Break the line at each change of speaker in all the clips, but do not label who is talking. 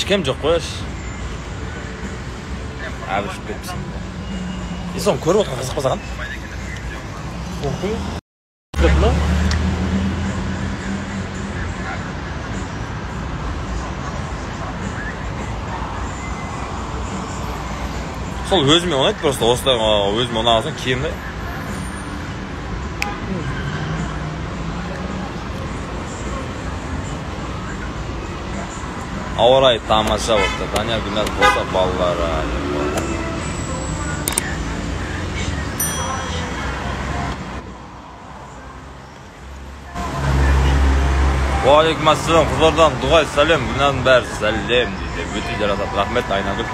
Ешкем жоқ қой. Әбішіп кетіпсің. Соны көріп отырған қызық па саған? Сол өзіме ұнайды, просто осылай өзіме ұнағасын киемді. Ауа райы тамаша болыпты. Данияр Гүлназ болса балалары. Уалейкум ассалам, Қызылордадан дұғай сәлем, Гүлназдың бәрі сәлем дейді. Өте жарасады. Рахмет Айнагүл.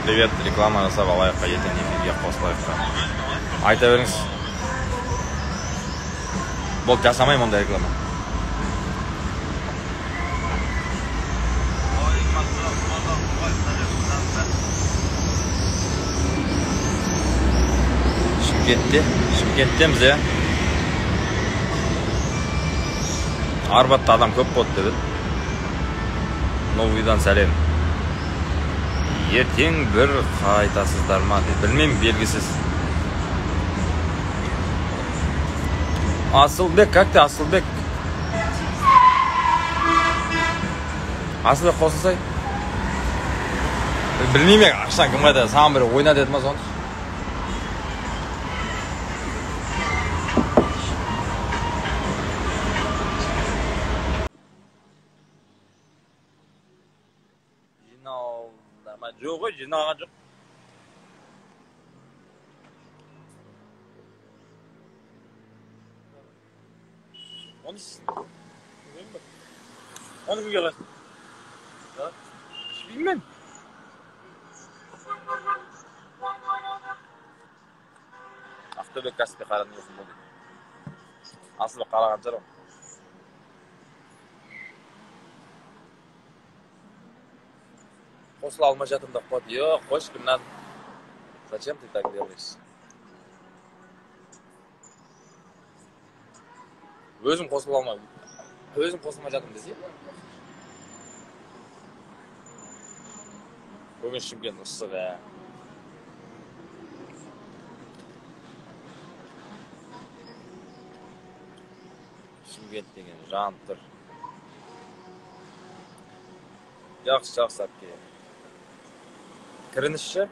Привет, реклама жасап алайыққа, ертең эфирге қосылайыққа. Айта беріңіз. Бол, жасамайым онда реклама. Шымкенттеміз, е? Арбатта адам көп болды деді. Новыйдан сәлем. Ертең бір қайтасыздар ма дейді. Білмеймін, белгісіз. Асылбек, как ты, Асылбек? Асылбек қосылсай? Білмеймін, ақшан кім қайда, саған бір ойна деді ма соны? Жоқ қой, жинаған жоқ. Оны кімге қайсың? Білмеймін. Ақтөбек Каспий қарадың өсін болды. Асылбек қараған жар ол. Қосыла алмай жатырмын да қуат. Йоқ, қойш, Гүлназ. Зачем ты так делаешь? Өзім қосыла алмай. Өзім қосылмай жатырмын десе. Бүгін Шымкент ыстық, ә. Шымкент деген жан тұр. Жақсы әпке. Кірінішші?